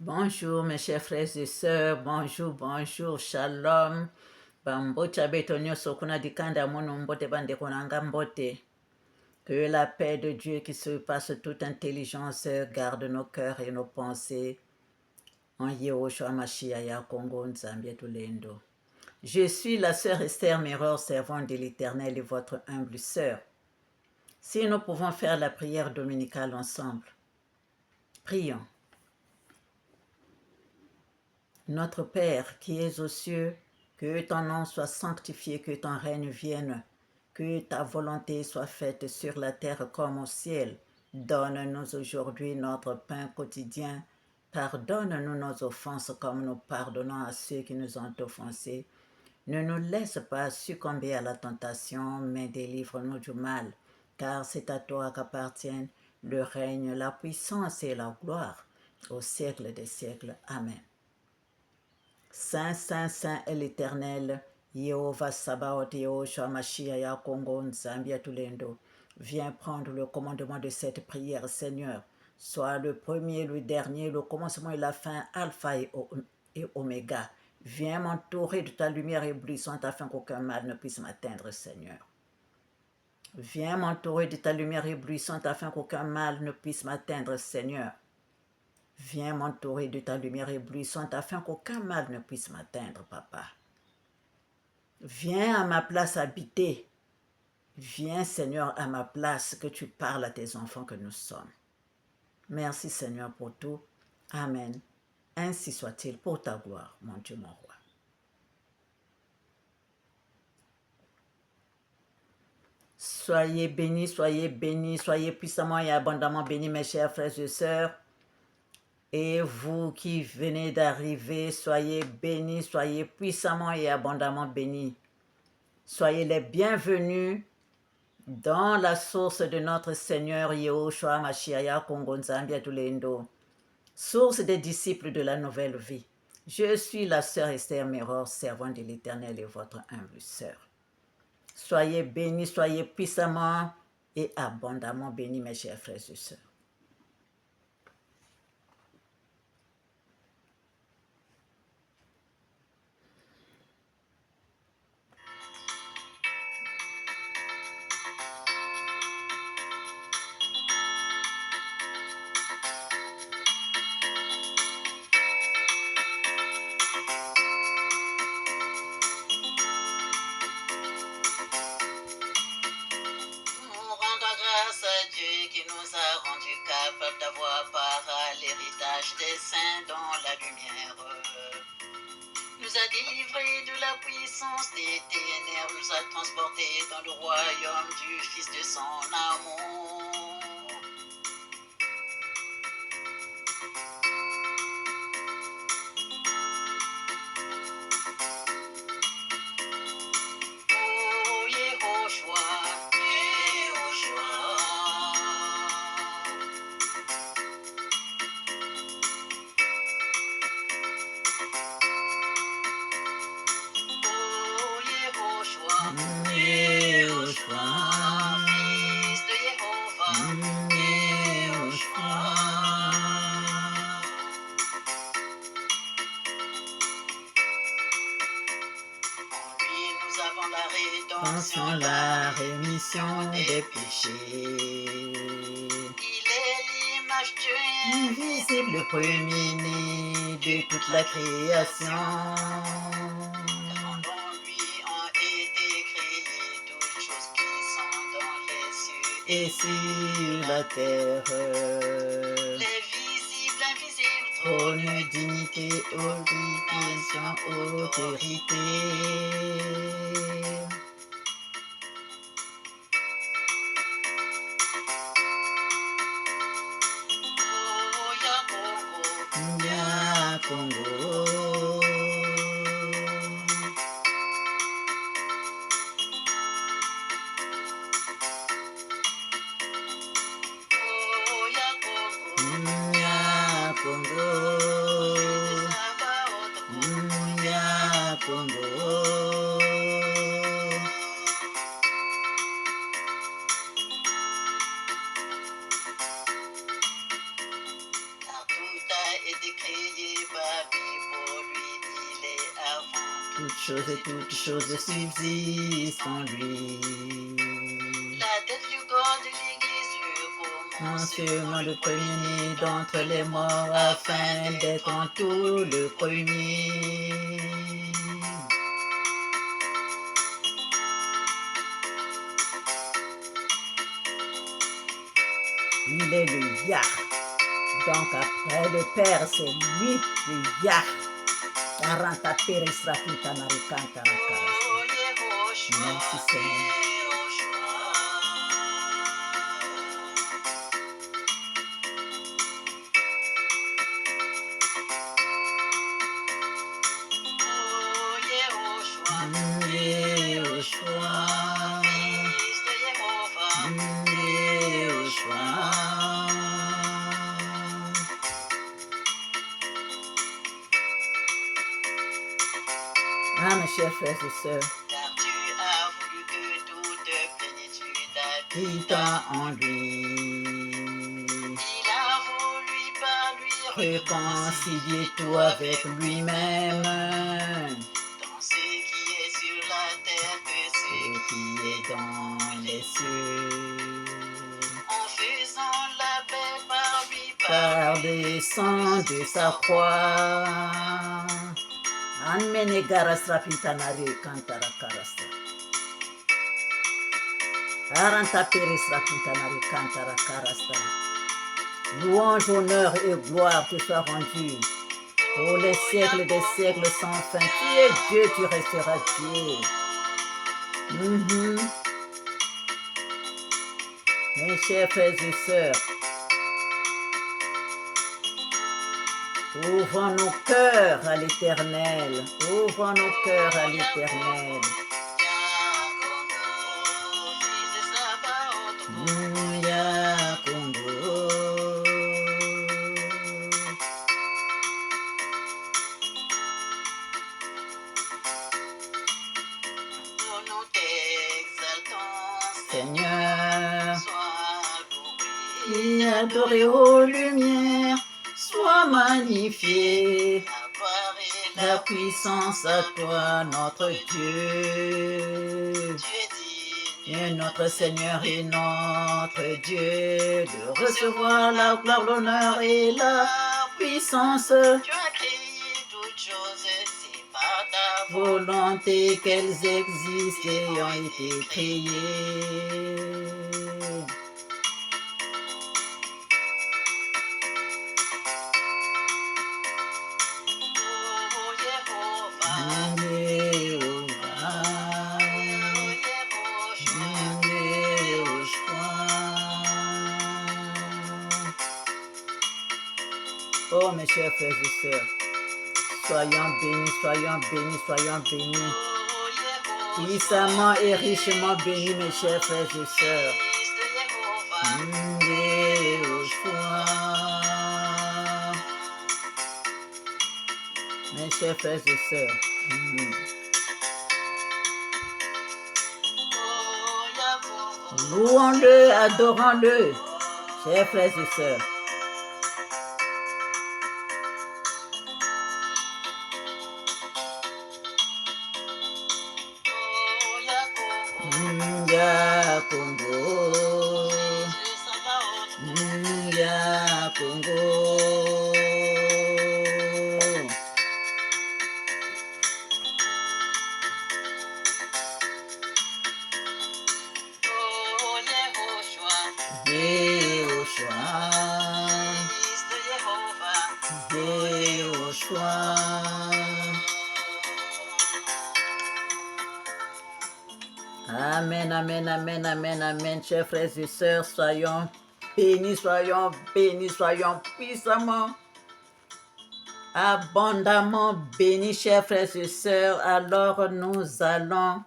Bonjour mes chers frères et sœurs, bonjour, shalom. Bambocha betonyo sokuna dikanda mono mbote bande konanga mbote. Que la paix de Dieu qui surpasse toute intelligence garde nos cœurs et nos pensées. En Yehoshua Mashiach Congo Nzambia Tulendo. Je suis la sœur Esther Mirror, servante de l'Éternel et votre humble sœur. Si nous pouvons faire la prière dominicale ensemble, prions. Notre Père qui es aux cieux, que ton nom soit sanctifié, que ton règne vienne, que ta volonté soit faite sur la terre comme au ciel. Donne-nous aujourd'hui notre pain quotidien. Pardonne-nous nos offenses comme nous pardonnons à ceux qui nous ont offensés. Ne nous laisse pas succomber à la tentation, mais délivre-nous du mal, car c'est à toi qu'appartiennent le règne, la puissance et la gloire, au siècle des siècles. Amen. Saint, Saint, Saint est l'Éternel, Jéhovah Sabaoth, Yehoshua Mashiach, Congo, Nzambia Tulendo. Viens prendre le commandement de cette prière, Seigneur. Sois le premier, le dernier, le commencement et la fin, Alpha et Oméga. Viens m'entourer de ta lumière éblouissante afin qu'aucun mal ne puisse m'atteindre, Seigneur. Viens m'entourer de ta lumière éblouissante afin qu'aucun mal ne puisse m'atteindre, Seigneur. Viens m'entourer de ta lumière éblouissante afin qu'aucun mal ne puisse m'atteindre, Papa. Viens à ma place habiter. Viens, Seigneur, à ma place, que tu parles à tes enfants que nous sommes. Merci, Seigneur, pour tout. Amen. Ainsi soit-il pour ta gloire, mon Dieu, mon roi. Soyez bénis, soyez puissamment et abondamment bénis, mes chers frères et sœurs. Et vous qui venez d'arriver, soyez bénis, soyez puissamment et abondamment bénis. Soyez les bienvenus dans la source de notre Seigneur Yehoshua Mashiach Congo Nzambia Tulendo, source des disciples de la nouvelle vie. Je suis la sœur Esther Mirror, servante de l'Éternel et votre humble sœur. Soyez bénis, soyez puissamment et abondamment bénis, mes chers frères et sœurs. Capable d'avoir part à l'héritage des saints dans la lumière. Nous a délivrés de la puissance des ténèbres, nous a transportés dans le royaume du Fils de son amour. Oh Yehoshua, Yehoshua. Fils de Jéhovah, en lui nous avons la rédemption, la rémission des péchés. Il est l'image de Dieu, invisible, le premier-né de toute la création. Et sur la terre, les visibles, invisibles, trône, dignité, obédience, autorité. Oh, Ya Congo, Congo, Toutes choses et toutes choses subsistent en lui. La tête du corps de l'Église, Commencement le premier-né d'entre les morts, afin d'être en tout le premier. Il est le Yah. Donc après le Père, c'est lui, le Yah. Aranta perisrafita marikanta rakarasta. Merci Seigneur. Ah, mes chers frères et sœurs, car tu as voulu que toute plénitude habite en lui. Il a voulu par lui Réconcilier tout avec lui-même. dans ce qui est sur la terre que Ce ce qui est dans les cieux. en faisant la paix par lui, Par le sang de sa croix. Anmene garasra pitanare kantara karasta. Aranta peresra pitanare kantara karasta. Louange, honneur et gloire te soient rendus pour les siècles des siècles sans fin. Tu es Dieu, tu resteras Dieu. Mes chers frères et sœurs, ouvrons nos cœurs à l'Éternel. Ouvrons nos cœurs à l'Éternel. Ya Congo. nous t'exaltons, Seigneur, sois loué. et adoré aux lumières, sois magnifié. La puissance à toi, notre Dieu. Tu es Et digne, notre Seigneur et notre Dieu, de recevoir la gloire, l'honneur et la puissance. tu as créé toutes choses, c'est par ta Volonté qu'elles existent et ont été créées. Oh Jéhovah, Jéhovah, Oh mes chers frères et sœurs, soyons bénis, soyons bénis, soyons bénis. Puissamment et richement bénis mes chers frères et sœurs. Mes chers frères et sœurs. Louons-le, adorons-le, chers frères et sœurs. Ya Congo, ya Congo. Amen, amen, amen, amen, amen, chers frères et sœurs, soyons bénis, soyons puissamment, abondamment bénis, chers frères et sœurs. Alors nous allons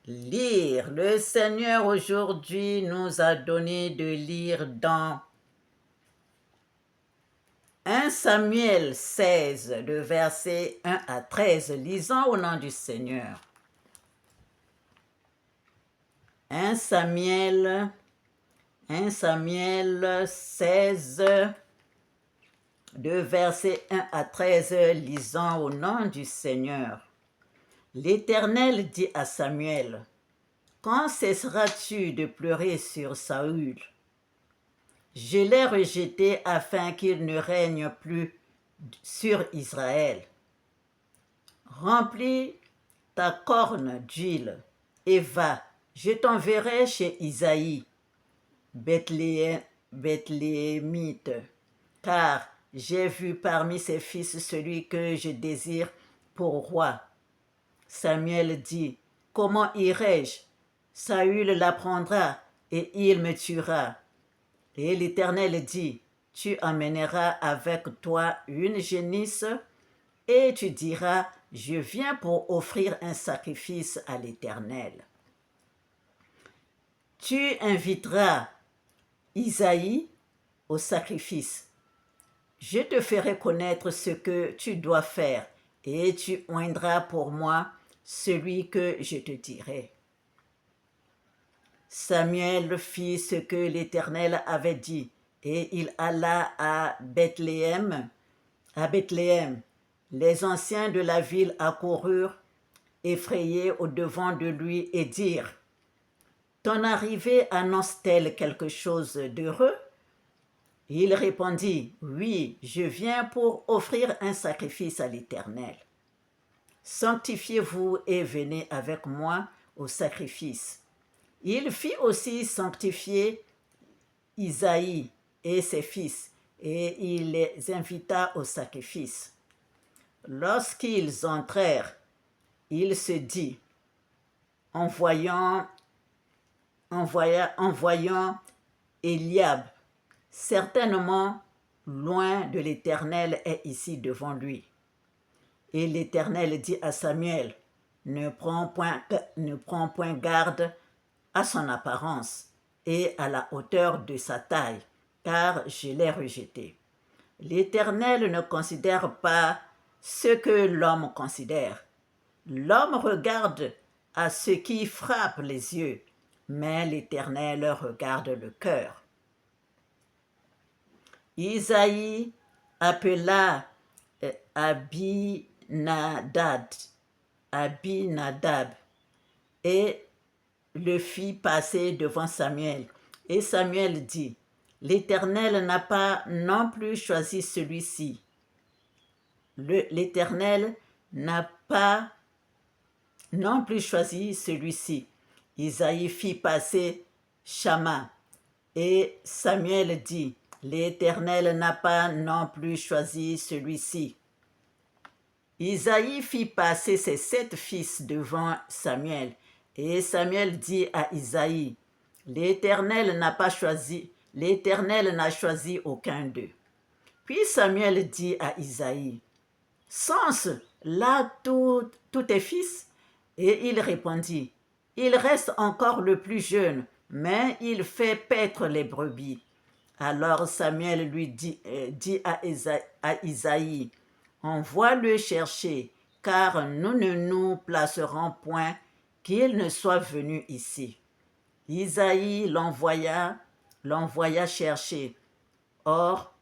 lire. Le Seigneur aujourd'hui nous a donné de lire dans 1 Samuel 16, le verset 1 à 13. Lisons au nom du Seigneur. 1 Samuel 16, de versets 1 à 13, lisant au nom du Seigneur. L'Éternel dit à Samuel, « Quand cesseras-tu de pleurer sur Saül? Je l'ai rejeté afin qu'il ne règne plus sur Israël. Remplis ta corne d'huile et va, je t'enverrai chez Isaïe, Bethléemite, car j'ai vu parmi ses fils celui que je désire pour roi. » Samuel dit, « Comment irai-je? Saül l'apprendra et il me tuera. » Et l'Éternel dit, « Tu emmèneras avec toi une génisse et tu diras, je viens pour offrir un sacrifice à l'Éternel. Tu inviteras Isaïe au sacrifice. Je te ferai connaître ce que tu dois faire et tu oindras pour moi celui que je te dirai. » Samuel fit ce que l'Éternel avait dit et il alla à Bethléem. Les anciens de la ville accoururent effrayés au-devant de lui et dirent, « Ton arrivée annonce-t-elle quelque chose d'heureux? » Il répondit, « Oui, je viens pour offrir un sacrifice à l'Éternel. Sanctifiez-vous et venez avec moi au sacrifice. » Il fit aussi sanctifier Isaïe et ses fils, et il les invita au sacrifice. Lorsqu'ils entrèrent, il se dit, en voyant Eliab, « Certainement, loin de l'Éternel est ici devant lui. » Et l'Éternel dit à Samuel, « Ne prends point garde à son apparence et à la hauteur de sa taille, car je l'ai rejeté. » L'Éternel ne considère pas ce que l'homme considère. L'homme regarde à ce qui frappe les yeux, mais l'Éternel regarde le cœur. Isaïe appela Abinadab et le fit passer devant Samuel. Et Samuel dit, « L'Éternel n'a pas non plus choisi celui-ci. » L'Éternel n'a pas non plus choisi celui-ci. Isaïe fit passer Shama. Et Samuel dit, « L'Éternel n'a pas non plus choisi celui-ci. » Isaïe fit passer ses 7 fils devant Samuel. Et Samuel dit à Isaïe, « L'Éternel n'a choisi aucun d'eux. » Puis Samuel dit à Isaïe, « Sont-ce là tous tes fils? » Et il répondit, « Il reste encore le plus jeune, mais il fait paître les brebis. » Alors Samuel lui dit à Isaïe, « Envoie-le chercher, car nous ne nous placerons point qu'il ne soit venu ici. » Isaïe l'envoya chercher. Or,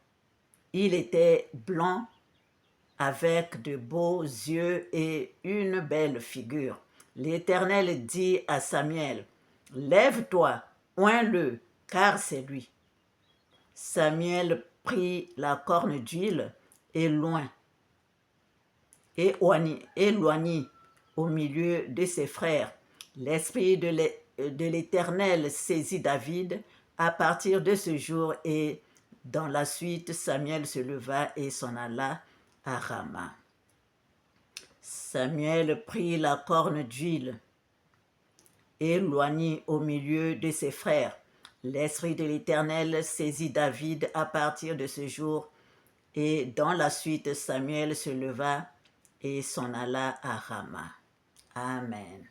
il était blond, avec de beaux yeux et une belle figure. L'Éternel dit à Samuel, « Lève-toi, oins-le, car c'est lui. » Samuel prit la corne d'huile et éloignit au milieu de ses frères. L'Esprit de l'Éternel saisit David à partir de ce jour et dans la suite, Samuel se leva et s'en alla à Rama. Samuel prit la corne d'huile, éloignit au milieu de ses frères. L'Esprit de l'Éternel saisit David à partir de ce jour et dans la suite, Samuel se leva et s'en alla à Rama. Amen.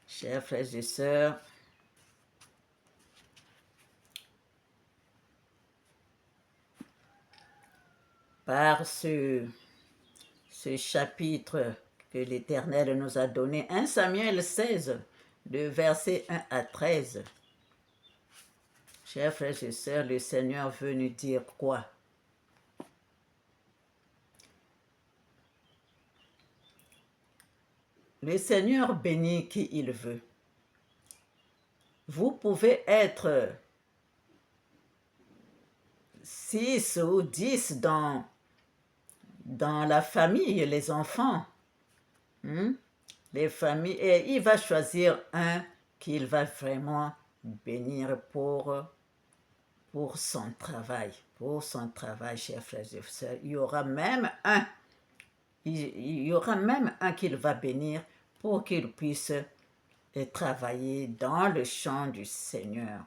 Chers frères et sœurs, par ce ce chapitre que l'Éternel nous a donné, 1 Samuel 16, de versets 1 à 13. Chers frères et sœurs, le Seigneur veut nous dire quoi? Le Seigneur bénit qui il veut. Vous pouvez être 6 ou 10 dans la famille, les enfants. Les familles, et il va choisir un qu'il va vraiment bénir pour son travail. Pour son travail, chers frères et sœurs. Il y aura même un qu'il va bénir pour qu'il puisse travailler dans le champ du Seigneur.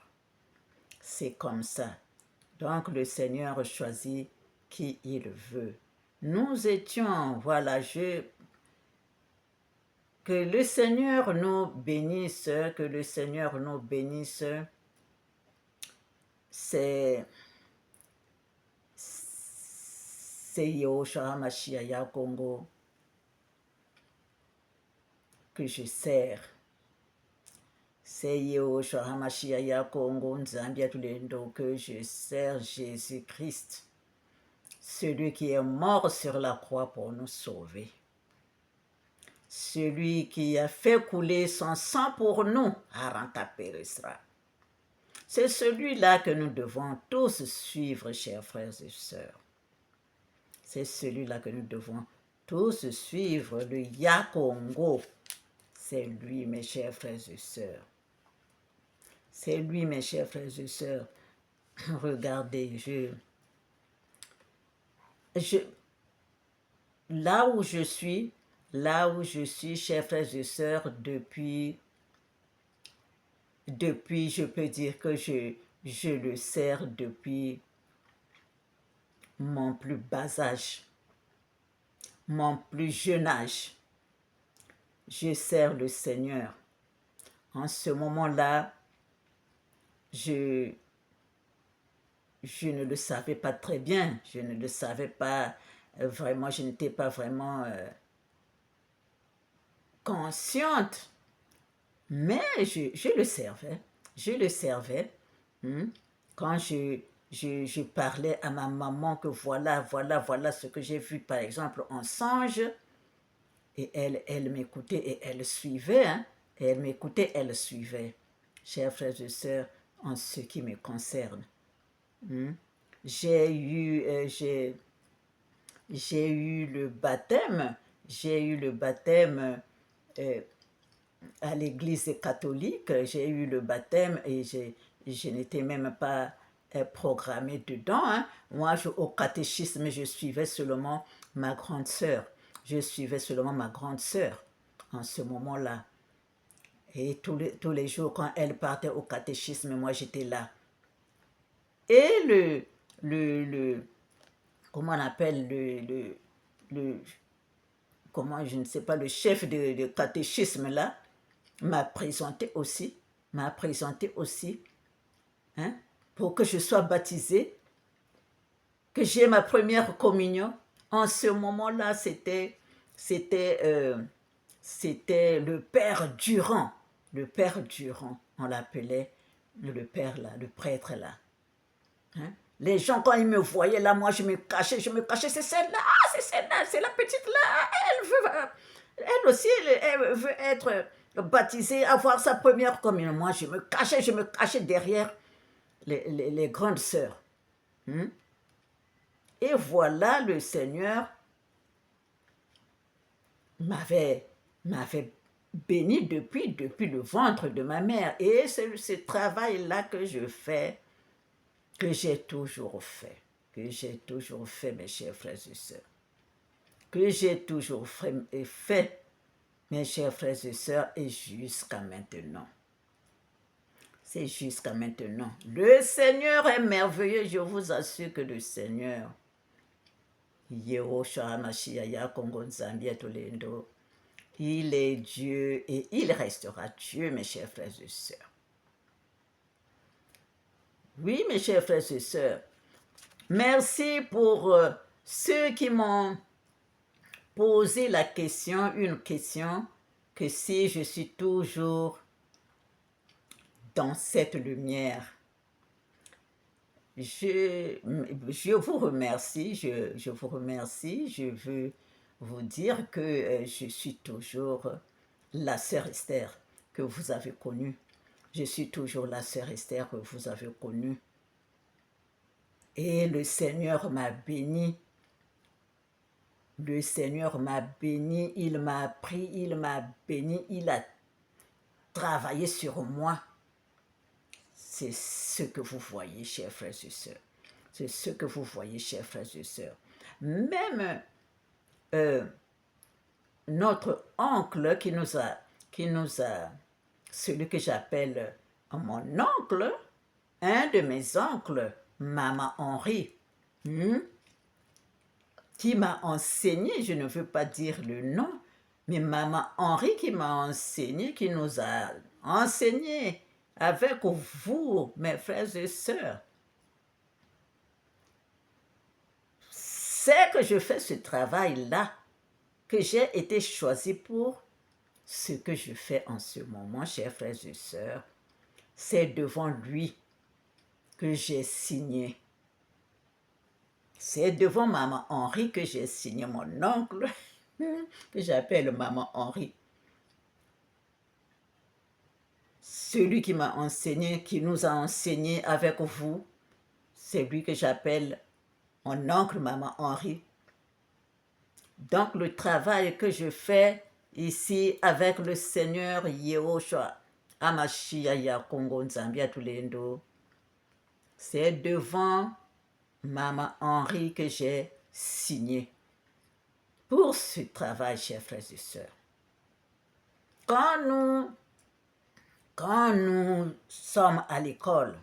C'est comme ça. Donc le Seigneur choisit qui il veut. Nous étions, voilà, que le Seigneur nous bénisse, que le Seigneur nous bénisse. C'est Yahushua Mashiach Congo que je sers. C'est Yahushua Mashiach Congo Nzambia Tulendo que je sers Jésus-Christ, celui qui est mort sur la croix pour nous sauver. Celui qui a fait couler son sang pour nous, Aranta Peresra. C'est celui-là que nous devons tous suivre, chers frères et sœurs. C'est celui-là que nous devons tous suivre, le Yakongo. C'est lui, mes chers frères et sœurs. C'est lui, mes chers frères et sœurs. Regardez, là où je suis, chers frères et sœurs, depuis, je peux dire que je le sers depuis mon plus bas âge, mon plus jeune âge. Je sers le Seigneur. En ce moment-là, je ne le savais pas très bien, je ne le savais pas vraiment, je n'étais pas vraiment consciente, mais je le servais, Quand je parlais à ma maman que voilà ce que j'ai vu par exemple en songe, et elle m'écoutait et elle suivait, et elle m'écoutait, elle suivait. Chers frères et sœurs, en ce qui me concerne, j'ai eu le baptême, à l'église catholique, j'ai eu le baptême et je n'étais même pas programmée dedans. Moi, au catéchisme, je suivais seulement ma grande sœur. En ce moment-là. Et tous les jours, quand elle partait au catéchisme, moi j'étais là. Et comment on appelle, comment, je ne sais pas, le chef de catéchisme là, m'a présenté aussi, pour que je sois baptisée, que j'ai ma première communion. En ce moment-là, c'était le père Durand. Le père Durand, on l'appelait le père là, le prêtre là. Les gens, quand ils me voyaient là, moi je me cachais, c'est celle-là, c'est la petite là, elle aussi, elle veut être baptisée, avoir sa première communion. Moi je me cachais derrière les grandes sœurs. Et voilà, le Seigneur m'avait béni depuis le ventre de ma mère. Et c'est ce travail-là que je fais, que j'ai toujours fait, mes chers frères et sœurs. Que j'ai toujours fait, mes chers frères et sœurs, et jusqu'à maintenant. C'est jusqu'à maintenant. Le Seigneur est merveilleux, je vous assure que le Seigneur, Yahushua Mashiach Congo Nzambia Tulendo, il est Dieu et il restera Dieu, mes chers frères et sœurs. Oui, mes chers frères et sœurs, merci pour ceux qui m'ont poser la question, une question, que si je suis toujours dans cette lumière, je vous remercie, je vous remercie, je veux vous dire que je suis toujours la sœur Esther que vous avez connue. Je suis toujours la sœur Esther que vous avez connue. Et le Seigneur m'a béni. Le Seigneur m'a béni, il m'a appris, il m'a béni, il a travaillé sur moi. C'est ce que vous voyez, chers frères et sœurs. C'est ce que vous voyez, chers frères et sœurs. Même notre oncle qui nous a, celui que j'appelle mon oncle, un de mes oncles, Maman Henri, qui m'a enseigné, je ne veux pas dire le nom, mais Maman Henri qui m'a enseigné, qui nous a enseigné avec vous, mes frères et sœurs. C'est que je fais ce travail-là, que j'ai été choisi pour ce que je fais en ce moment, chers frères et sœurs. C'est devant lui que j'ai signé. C'est devant Maman Henri que j'ai signé, mon oncle, que j'appelle Maman Henri. Celui qui m'a enseigné, qui nous a enseigné avec vous, c'est lui que j'appelle mon oncle Maman Henri. Donc le travail que je fais ici avec le Seigneur Yehoshua Amashia ya Kongo Nzambia Tulendo, c'est devant Maman Henri que j'ai signé pour ce travail, chers frères et sœurs. Quand nous sommes à l'école,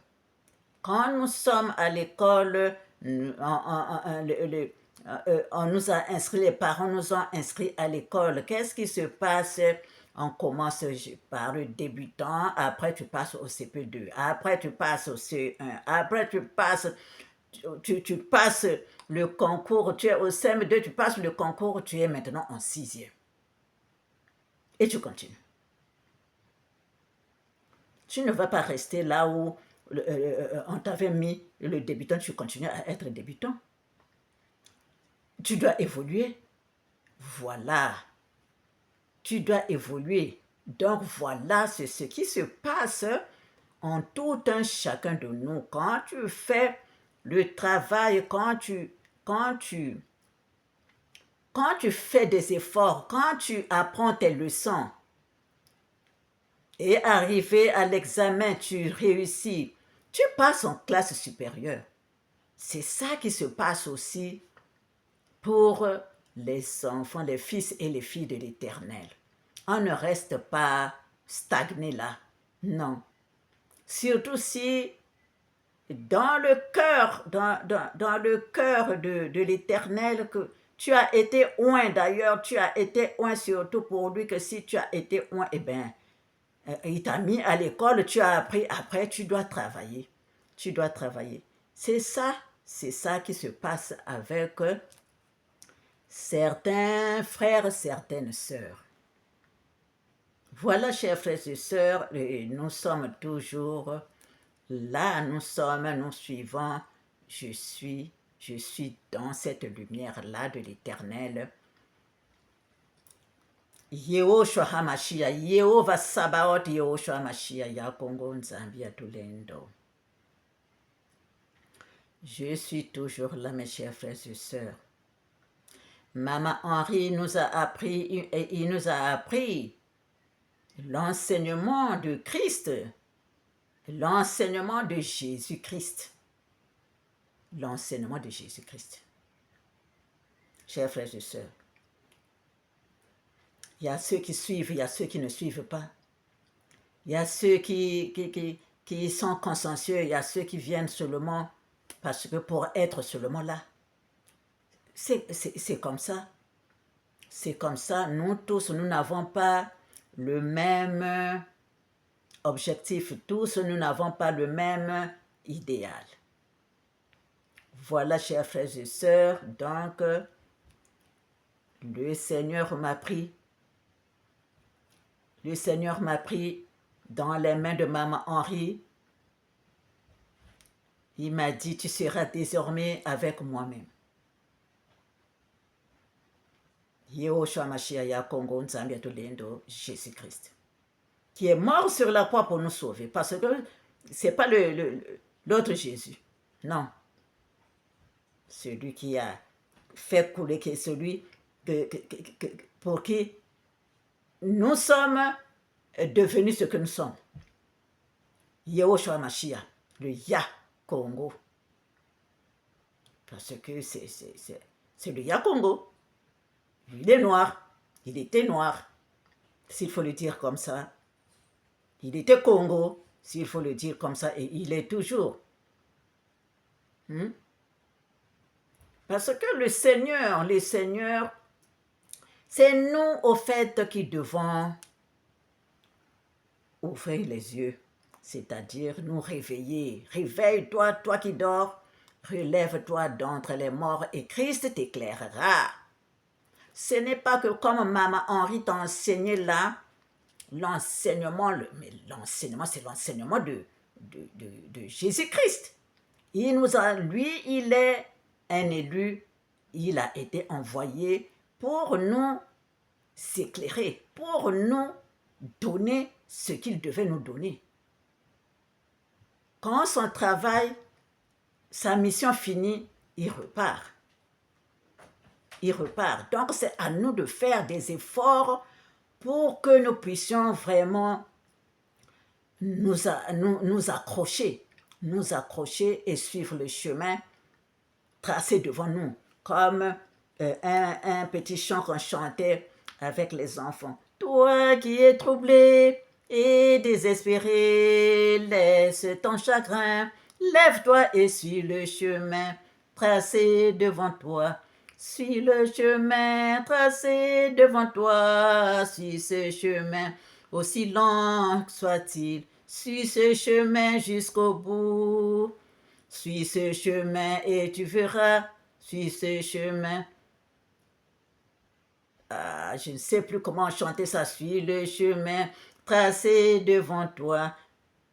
on nous a inscrits, les parents nous ont inscrits à l'école. Qu'est-ce qui se passe? On commence par le débutant, après tu passes au CP2, après tu passes au CE1, après tu passes le concours, tu es au CM2, tu passes le concours, tu es maintenant en 6e. Et tu continues. Tu ne vas pas rester là où on t'avait mis le débutant, tu continues à être débutant. Tu dois évoluer. Voilà. Tu dois évoluer. Donc voilà, c'est ce qui se passe en tout un chacun de nous. Quand tu fais le travail, quand tu fais des efforts, quand tu apprends tes leçons, et arrivé à l'examen, tu réussis, tu passes en classe supérieure. C'est ça qui se passe aussi pour les enfants, les fils et les filles de l'Éternel. On ne reste pas stagné là, non. Surtout si dans le cœur, dans le cœur de l'Éternel, que tu as été oint, d'ailleurs, tu as été oint surtout pour lui, que si tu as été oint, eh bien, il t'a mis à l'école, tu as appris, après tu dois travailler. Tu dois travailler. C'est ça qui se passe avec certains frères, certaines sœurs. Voilà, chers frères et sœurs, nous sommes toujours là, nous suivons, je suis dans cette lumière-là de l'Éternel. Yehoshua Hamashia, Yehovah Sabaoth, Yehoshua Hamashia, ya Kongo Nzambia Tulendo. Je suis toujours là, mes chers frères et sœurs. Maman Henri nous a appris, il nous a appris l'enseignement de Christ, l'enseignement de Jésus-Christ. L'enseignement de Jésus-Christ. Chers frères et sœurs, il y a ceux qui suivent, il y a ceux qui ne suivent pas. Il y a ceux qui sont consciencieux, il y a ceux qui viennent seulement parce que pour être seulement là. C'est comme ça. C'est comme ça. Nous tous, nous n'avons pas le même objectif. Tous, nous n'avons pas le même idéal. Voilà, chers frères et sœurs, donc, Le Seigneur m'a pris dans les mains de Maman Henri. Il m'a dit, tu seras désormais avec moi-même. Yehoshua Mashiach Congo Nzambia Tolendo, Jésus-Christ, qui est mort sur la croix pour nous sauver, parce que ce n'est pas l'autre Jésus, non. Celui qui a fait couler, qui est celui pour qui nous sommes devenus ce que nous sommes. Yehoshua Mashiach, le Yah Congo. Parce que c'est le Yah Congo. Il est noir. Il était noir, s'il faut le dire comme ça. Il était Congo, s'il faut le dire comme ça, et il est toujours. Parce que le Seigneur, c'est nous au fait qui devons ouvrir les yeux, c'est-à-dire nous réveiller. Réveille-toi, toi qui dors, relève-toi d'entre les morts et Christ t'éclairera. Ce n'est pas que comme Maman Henri t'a enseigné là, l'enseignement, mais l'enseignement, c'est l'enseignement de Jésus-Christ. Lui, il est un élu, il a été envoyé pour nous s'éclairer, pour nous donner ce qu'il devait nous donner. Quand son travail, sa mission finie, il repart. Donc, c'est à nous de faire des efforts pour que nous puissions vraiment nous accrocher et suivre le chemin tracé devant nous, comme un petit chant qu'on chantait avec les enfants. Toi qui es troublé et désespéré, laisse ton chagrin, lève-toi et suis le chemin tracé devant toi. Suis le chemin tracé devant toi, suis ce chemin, aussi long soit-il, suis ce chemin jusqu'au bout. Suis ce chemin et tu verras, suis ce chemin. Je ne sais plus comment chanter ça. Suis le chemin tracé devant toi.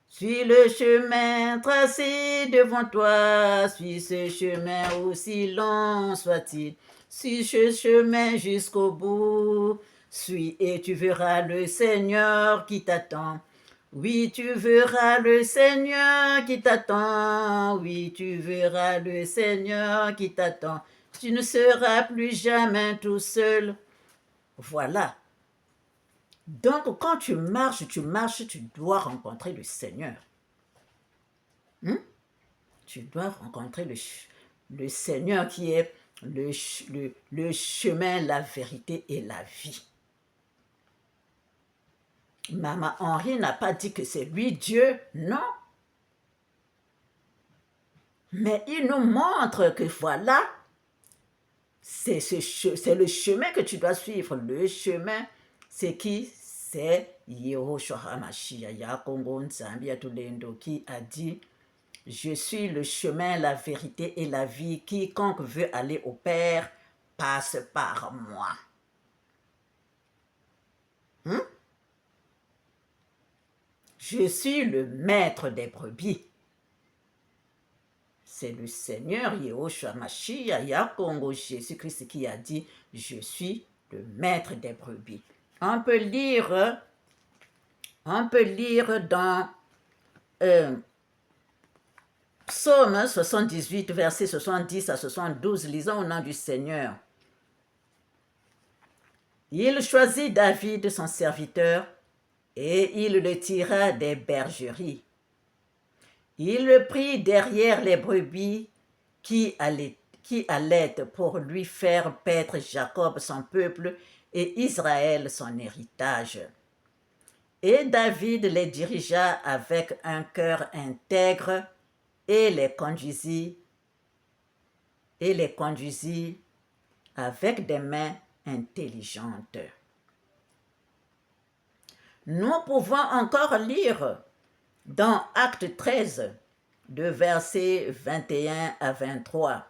Suis le chemin tracé devant toi, suis ce chemin aussi long soit-il, suis ce chemin jusqu'au bout, suis et tu verras le Seigneur qui t'attend. Oui, tu verras le Seigneur qui t'attend, oui, tu verras le Seigneur qui t'attend, tu ne seras plus jamais tout seul. Voilà. Donc, quand tu marches, tu dois rencontrer le Seigneur. Tu dois rencontrer le Seigneur qui est le chemin, la vérité et la vie. Maman Henri n'a pas dit que c'est lui Dieu, non. Mais il nous montre que voilà, c'est le chemin que tu dois suivre. Le chemin, c'est qui? C'est Yehoshua Mashiach Congo Nzambia Tolendo qui a dit « Je suis le chemin, la vérité et la vie. Quiconque veut aller au Père passe par moi. » Je suis le maître des brebis. C'est le Seigneur Yehoshua Mashiach Congo Jésus-Christ qui a dit « Je suis le maître des brebis. » On peut lire dans Psaume 78, versets 70 à 72, lisons au nom du Seigneur. Il choisit David, son serviteur, et il le tira des bergeries. Il le prit derrière les brebis qui allaient pour lui faire paître Jacob son peuple et Israël son héritage. Et David les dirigea avec un cœur intègre et les conduisit avec des mains intelligentes. Nous pouvons encore lire dans Acte 13, de versets 21 à 23.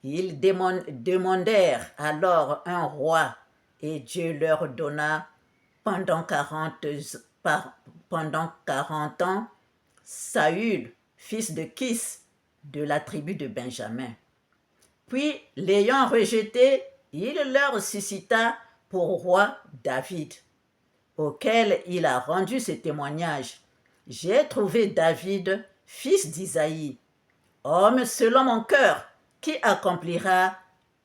Ils demandèrent alors un roi, et Dieu leur donna pendant 40 ans Saül, fils de Kis, de la tribu de Benjamin. Puis, l'ayant rejeté, il leur suscita pour roi David, auquel il a rendu ce témoignage. J'ai trouvé David, fils d'Isaïe, homme selon mon cœur, qui accomplira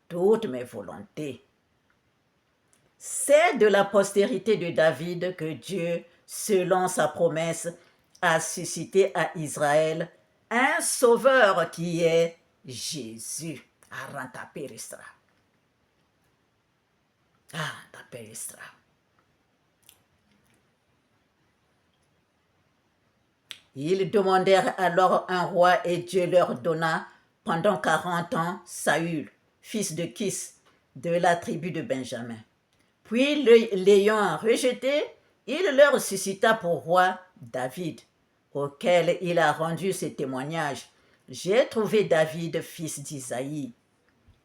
toutes mes volontés. C'est de la postérité de David que Dieu, selon sa promesse, a suscité à Israël un sauveur qui est Jésus. Aranta peristra. Aranta peristra. Ils demandèrent alors un roi et Dieu leur donna pendant 40 ans Saül, fils de Kis, de la tribu de Benjamin. Puis l'ayant rejeté, il leur suscita pour roi David, auquel il a rendu ce témoignage. J'ai trouvé David, fils d'Isaïe,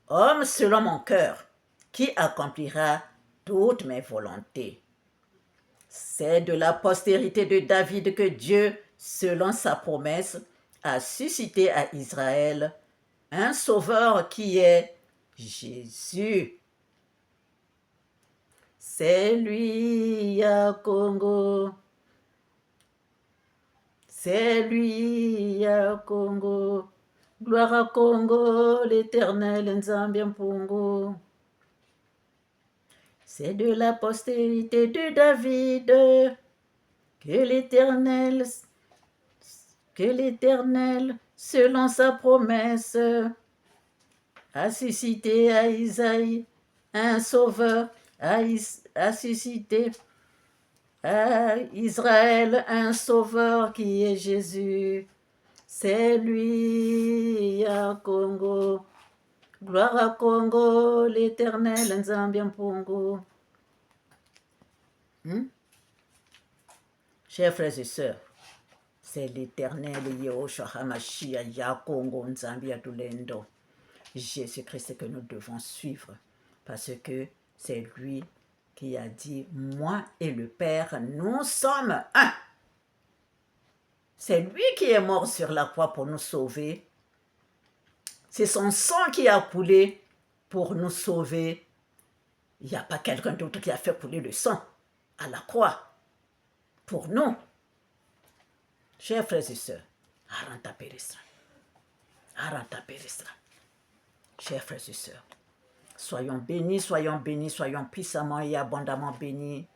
homme selon mon cœur, qui accomplira toutes mes volontés. C'est de la postérité de David que Dieu, selon sa promesse, a suscité à Israël un sauveur qui est Jésus. C'est lui à Congo. C'est lui à Congo. Gloire à Congo, l'Éternel Nzambi Mpungu. C'est de la postérité de David que l'Éternel, selon sa promesse, a suscité à Isaïe un sauveur, a suscité à Israël un sauveur qui est Jésus. C'est lui à Congo. Gloire à Congo, l'Éternel Nzambi Mpungu. Chers frères et sœurs, c'est l'Éternel Yehoshua HaMashiach Ya Congo Nzambi Adulendo. Jésus-Christ que nous devons suivre parce que c'est lui qui a dit « Moi et le Père, nous sommes un ». C'est lui qui est mort sur la croix pour nous sauver. C'est son sang qui a coulé pour nous sauver. Il n'y a pas quelqu'un d'autre qui a fait couler le sang à la croix pour nous. Chers frères et sœurs, Aranta Peristra. Aranta Peristra. Chers frères et sœurs, soyons bénis, soyons puissamment et abondamment bénis.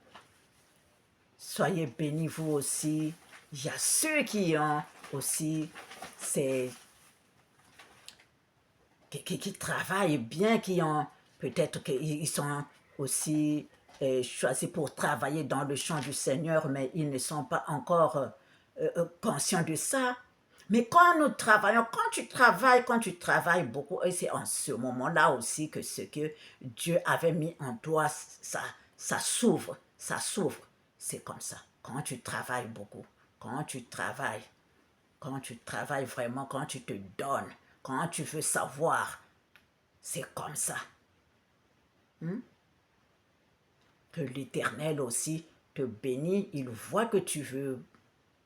Soyez bénis vous aussi. Il y a ceux qui ont aussi qui travaillent bien, qui ont peut-être qu'ils sont aussi choisis pour travailler dans le champ du Seigneur, mais ils ne sont pas encore conscients de ça. Mais quand nous travaillons, quand tu travailles beaucoup, et c'est en ce moment-là aussi que ce que Dieu avait mis en toi, ça s'ouvre. C'est comme ça. Quand tu travailles beaucoup, quand tu travailles vraiment, quand tu te donnes, quand tu veux savoir, c'est comme ça. Que l'Éternel aussi te bénit, il voit que tu veux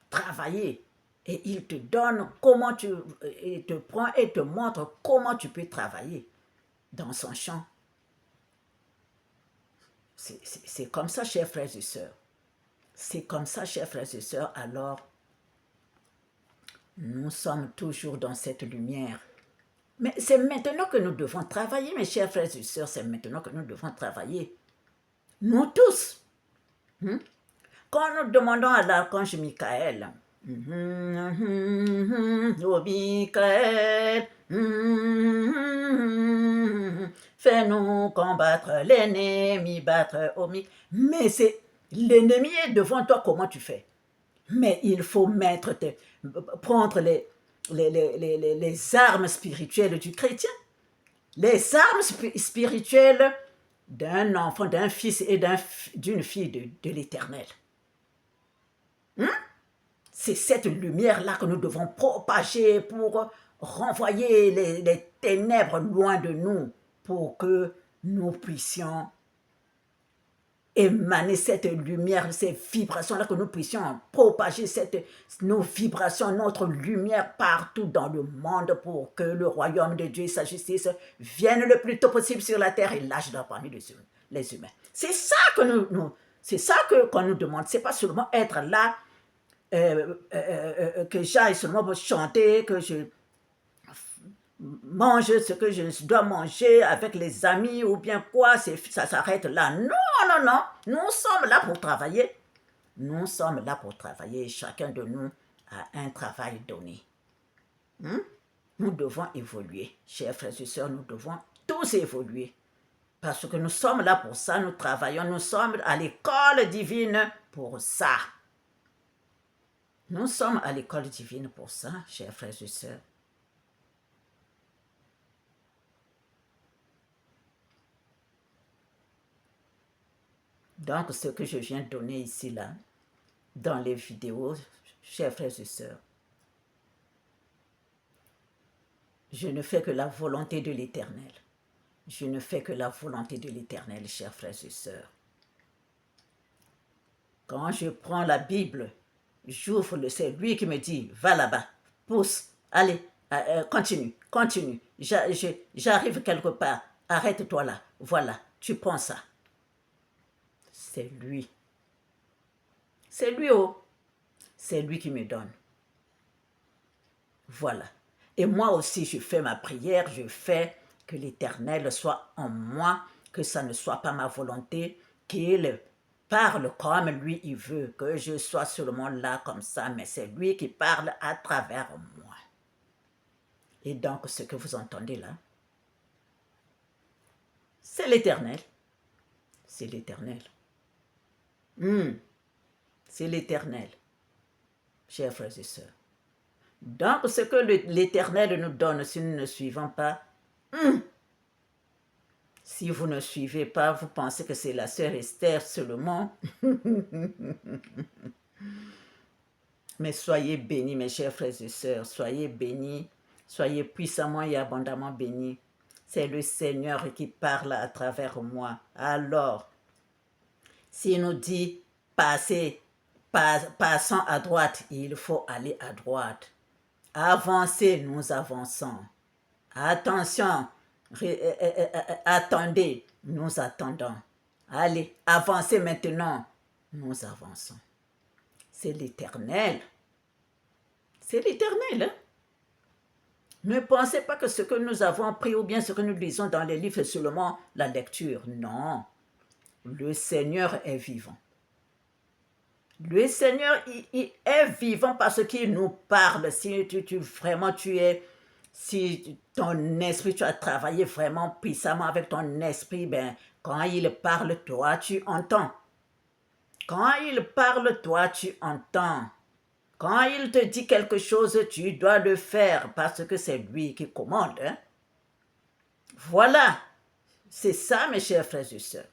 travailler et il te donne il te prend et te montre comment tu peux travailler dans son champ. C'est comme ça, chers frères et sœurs. C'est comme ça, chers frères et sœurs, alors nous sommes toujours dans cette lumière. Mais c'est maintenant que nous devons travailler, mes chers frères et sœurs, c'est maintenant que nous devons travailler. Nous tous. Quand nous demandons à l'archange Michael, oh Michael, fais-nous combattre l'ennemi, battre au Michael. Mais c'est l'ennemi est devant toi, comment tu fais? Mais il faut prendre les armes spirituelles du chrétien, les armes spirituelles d'un enfant, d'un fils et d'une fille de l'Éternel. C'est cette lumière-là que nous devons propager pour renvoyer les ténèbres loin de nous pour que nous puissions émaner cette lumière, ces vibrations-là, que nous puissions propager nos vibrations, notre lumière partout dans le monde pour que le royaume de Dieu et sa justice viennent le plus tôt possible sur la terre et l'âge d'or parmi les humains. C'est ça que c'est ça qu'on nous demande. C'est pas seulement être là, que j'aille seulement pour chanter, que je mange ce que je dois manger avec les amis ou bien quoi, ça s'arrête là. Non, non, non, nous sommes là pour travailler. Nous sommes là pour travailler. Chacun de nous a un travail donné. Nous devons évoluer. Chers frères et sœurs, nous devons tous évoluer. Parce que nous sommes là pour ça, nous travaillons, nous sommes à l'école divine pour ça. Nous sommes à l'école divine pour ça, chers frères et sœurs. Donc, ce que je viens de donner ici, là, dans les vidéos, chers frères et sœurs, je ne fais que la volonté de l'Éternel. Je ne fais que la volonté de l'Éternel, chers frères et sœurs. Quand je prends la Bible, j'ouvre, c'est lui qui me dit, va là-bas, pousse, allez, continue, continue, j'arrive quelque part, arrête-toi là, voilà, tu prends ça. C'est lui. C'est lui, oh. C'est lui qui me donne. Voilà. Et moi aussi, je fais ma prière, je fais que l'Éternel soit en moi, que ça ne soit pas ma volonté, qu'il parle comme lui il veut, que je sois seulement là comme ça, mais c'est lui qui parle à travers moi. Et donc, ce que vous entendez là, c'est l'Éternel. C'est l'Éternel. C'est l'Éternel, chers frères et sœurs. Donc, ce que l'Éternel nous donne, si nous ne suivons pas, si vous ne suivez pas, vous pensez que c'est la sœur Esther seulement. Mais soyez bénis, mes chers frères et sœurs, soyez bénis, soyez puissamment et abondamment bénis. C'est le Seigneur qui parle à travers moi. Alors, s'il nous dit, passons à droite, il faut aller à droite. Avancez, nous avançons. Attention, attendez, nous attendons. Allez, avancez maintenant, nous avançons. C'est l'Éternel. C'est l'Éternel. Hein? Ne pensez pas que ce que nous avons appris ou bien ce que nous lisons dans les livres est seulement la lecture. Non. Le Seigneur est vivant. Le Seigneur il est vivant parce qu'il nous parle. Si si ton esprit, tu as travaillé vraiment puissamment avec ton esprit, ben, quand il parle, toi, tu entends. Quand il parle, toi, tu entends. Quand il te dit quelque chose, tu dois le faire parce que c'est lui qui commande. Hein? Voilà. C'est ça, mes chers frères et sœurs.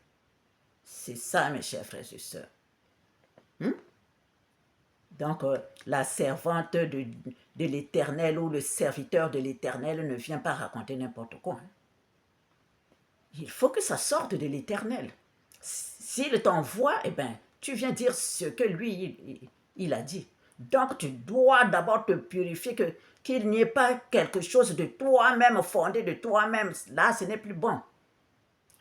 C'est ça, mes chers frères et sœurs. Donc, la servante de l'Éternel ou le serviteur de l'Éternel ne vient pas raconter n'importe quoi. Hein. Il faut que ça sorte de l'Éternel. S'il t'envoie, eh ben, tu viens dire ce que lui, il a dit. Donc, tu dois d'abord te purifier, qu'il n'y ait pas quelque chose de toi-même, fondé de toi-même. Là, ce n'est plus bon.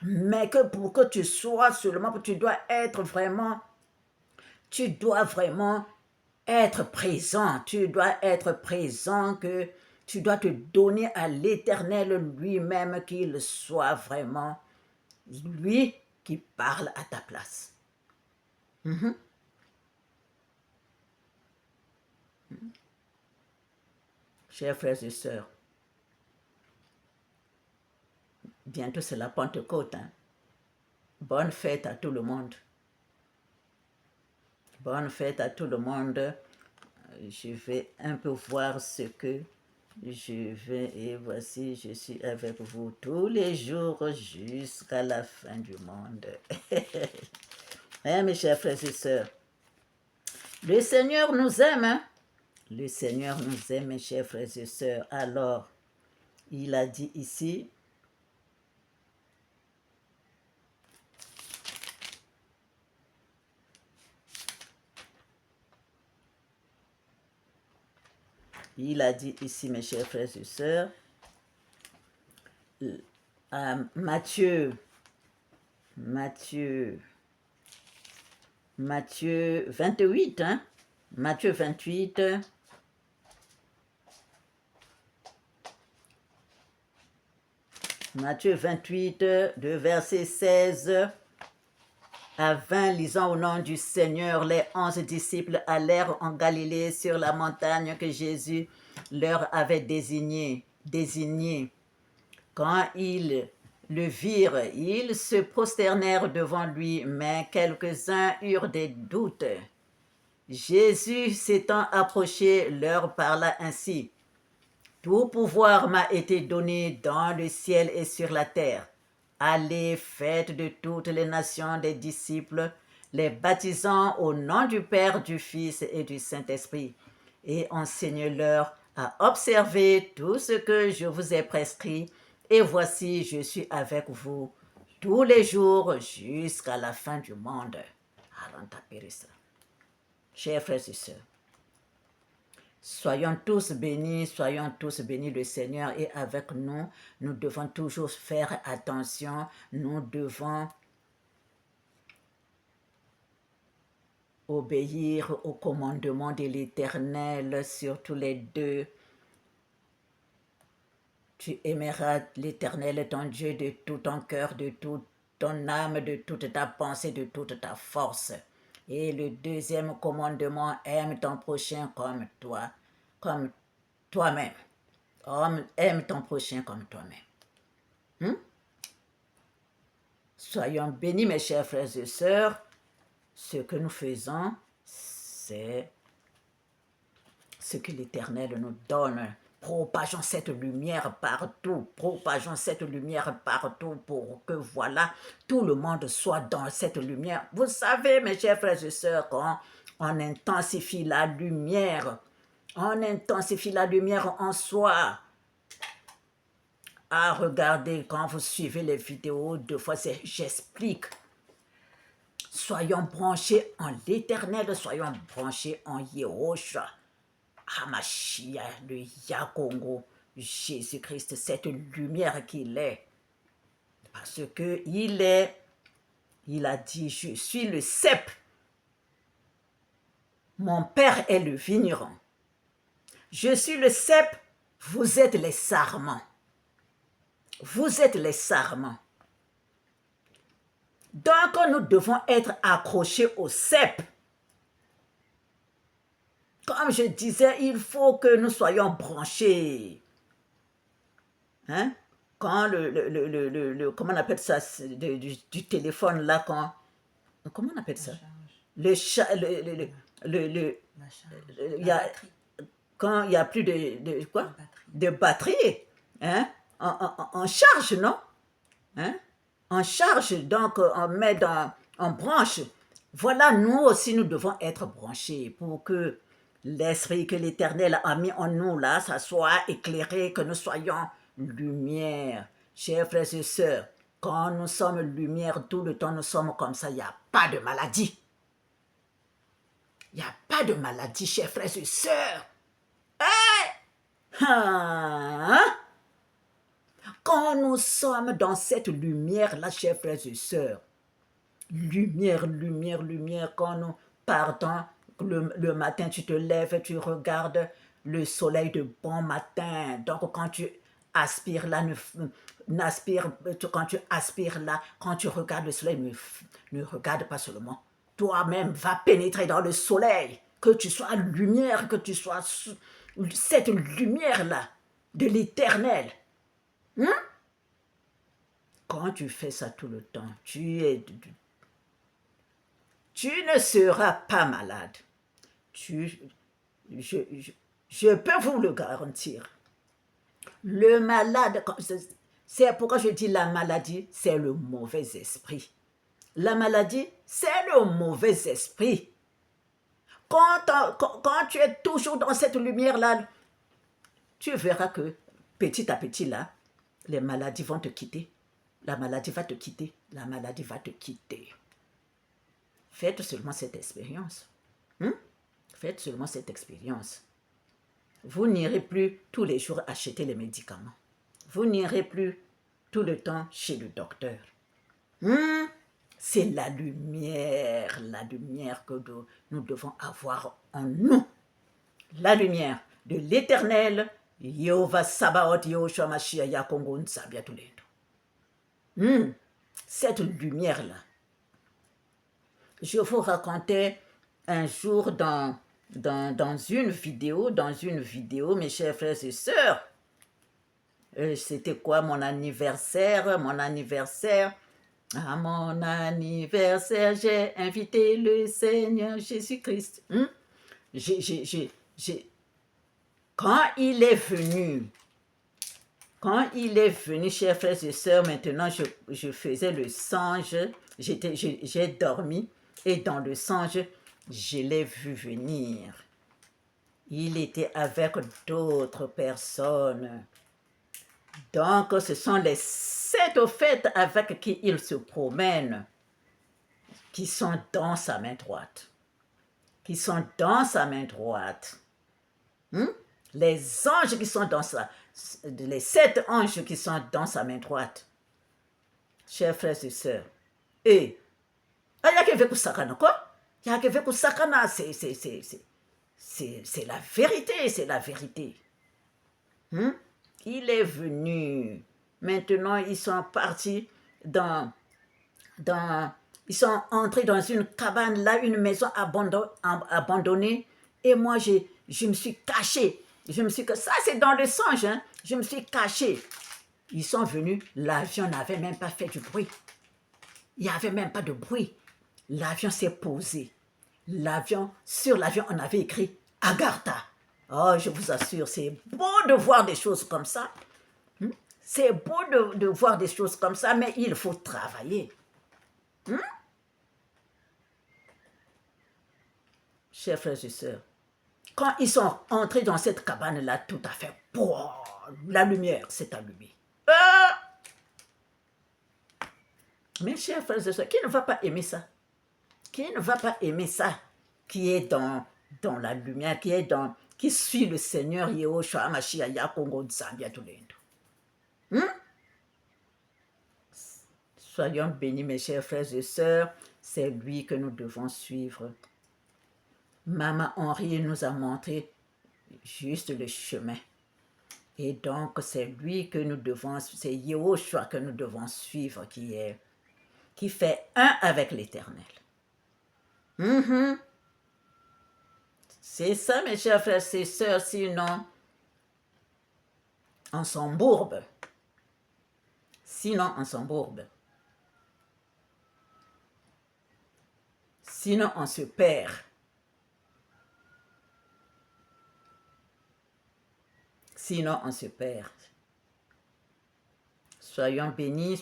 Mais que pour que tu sois seulement, tu dois vraiment être présent. Tu dois être présent, que tu dois te donner à l'Éternel lui-même, qu'il soit vraiment lui qui parle à ta place. Chers frères et sœurs, bientôt c'est la Pentecôte. Hein? Bonne fête à tout le monde. Bonne fête à tout le monde. Je vais un peu voir ce que je vais, et voici, je suis avec vous tous les jours jusqu'à la fin du monde. Hein, mes chers frères et sœurs, le Seigneur nous aime. Hein? Le Seigneur nous aime, mes chers frères et sœurs. Alors, il a dit ici, mes chers frères et sœurs, à Matthieu 28, hein? Matthieu 28, de verset 16 à 20, lisant au nom du Seigneur, les 11 disciples allèrent en Galilée sur la montagne que Jésus leur avait désignée. Quand ils le virent, ils se prosternèrent devant lui, mais quelques-uns eurent des doutes. Jésus s'étant approché, leur parla ainsi. Tout pouvoir m'a été donné dans le ciel et sur la terre. Allez, faites de toutes les nations des disciples, les baptisant au nom du Père, du Fils et du Saint-Esprit, et enseignez-leur à observer tout ce que je vous ai prescrit. Et voici, je suis avec vous tous les jours jusqu'à la fin du monde. Chers frères et sœurs, soyons tous bénis, le Seigneur est avec nous. Nous devons toujours faire attention, nous devons obéir au commandement de l'Éternel, surtout les deux. Tu aimeras l'Éternel, ton Dieu, de tout ton cœur, de toute ton âme, de toute ta pensée, de toute ta force. Et le deuxième commandement, aime ton prochain comme toi-même. Aime ton prochain comme toi-même. Soyons bénis, mes chers frères et sœurs. Ce que nous faisons, c'est ce que l'Éternel nous donne. Propageons cette lumière partout, pour que voilà, tout le monde soit dans cette lumière. Vous savez, mes chers frères et sœurs, quand on intensifie la lumière, en soi. Ah, regardez, quand vous suivez les vidéos, deux fois, j'explique. Soyons branchés en l'Éternel, soyons branchés en Yehoshua. Hamashiach, le Yakongo, Jésus-Christ, cette lumière qu'il est. Parce que il a dit, je suis le cep. Mon père est le vigneron. Je suis le cep, vous êtes les sarments. Donc, nous devons être accrochés au cep. Comme je disais, il faut que nous soyons branchés. Hein? Quand comment on appelle ça, du téléphone là, comment on appelle ça? Quand il n'y a plus de batterie, hein? En charge, non? Hein? En charge, donc on branche. Voilà, nous aussi, nous devons être branchés pour que l'esprit que l'Éternel a mis en nous, là, ça soit éclairé, que nous soyons lumière. Chers frères et sœurs, quand nous sommes lumière, tout le temps nous sommes comme ça, il n'y a pas de maladie. Il n'y a pas de maladie, chers frères et sœurs. Quand nous sommes dans cette lumière-là, chers frères et sœurs, lumière, quand nous partons, le matin, tu te lèves, tu regardes le soleil de bon matin. Donc, quand tu aspires là, quand tu regardes le soleil, ne regarde pas seulement. Toi-même, va pénétrer dans le soleil. Que tu sois lumière, que tu sois cette lumière-là de l'Éternel. Quand tu fais ça tout le temps, tu ne seras pas malade. Je peux vous le garantir. Le malade, c'est pourquoi je dis la maladie, c'est le mauvais esprit. La maladie, c'est le mauvais esprit. quand tu es toujours dans cette lumière-là, tu verras que petit à petit, là, les maladies vont te quitter. La maladie va te quitter. La maladie va te quitter. Faites seulement cette expérience. Faites seulement cette expérience. Vous n'irez plus tous les jours acheter les médicaments. Vous n'irez plus tout le temps chez le docteur. C'est la lumière que nous devons avoir en nous. La lumière de l'Éternel, Yehovah Sabaoth, Yahushua Mashiach, Yakongo Nsabia Tulendo. Cette lumière-là. Je vous racontais un jour dans une vidéo, mes chers frères et sœurs. C'était quoi mon anniversaire? À mon anniversaire, j'ai invité le Seigneur Jésus-Christ. Quand il est venu, chers frères et sœurs, maintenant je faisais le songe, j'ai dormi, et dans le songe, je l'ai vu venir. Il était avec d'autres personnes. Donc, ce sont les 7 prophètes avec qui il se promène, qui sont dans sa main droite. Qui sont dans sa main droite. Les anges qui sont les 7 anges qui sont dans sa main droite. Chers frères et sœurs. Et, il y a que Sakana, quoi? Il y a que Sakana, c'est la vérité, c'est la vérité. Il est venu. Maintenant, ils sont partis ils sont entrés dans une cabane, là, une maison abandonnée. Et moi, je me suis caché. Ça, c'est dans le songe. Je me suis caché. Ils sont venus. L'avion n'avait même pas fait du bruit. Il n'y avait même pas de bruit. L'avion s'est posé. Sur l'avion, on avait écrit Agartha. Oh, je vous assure, c'est beau de voir des choses comme ça. C'est beau de voir des choses comme ça, mais il faut travailler. Chers frères et sœurs, quand ils sont entrés dans cette cabane-là, tout à fait, la lumière s'est allumée. Mes chers frères et sœurs, qui ne va pas aimer ça? Qui ne va pas aimer ça? Qui est dans la lumière, qui suit le Seigneur Yehoshua Mashiach Yakongo Nsabia Tulendo. Soyons bénis, mes chers frères et sœurs, c'est lui que nous devons suivre. Maman Henri nous a montré juste le chemin. Et donc, c'est lui que nous devons, c'est Yehoshua que nous devons suivre, qui fait un avec l'Éternel. C'est ça, mes chers frères et sœurs, sinon, on s'embourbe. Sinon, on se perd. Soyons bénis,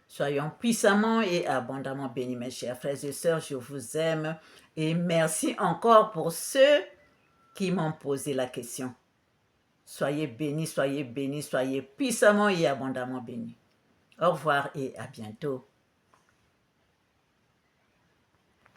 soyons puissamment et abondamment bénis, mes chers frères et sœurs, je vous aime et merci encore pour ceux qui m'ont posé la question. Soyez bénis, soyez puissamment et abondamment bénis. Au revoir et à bientôt.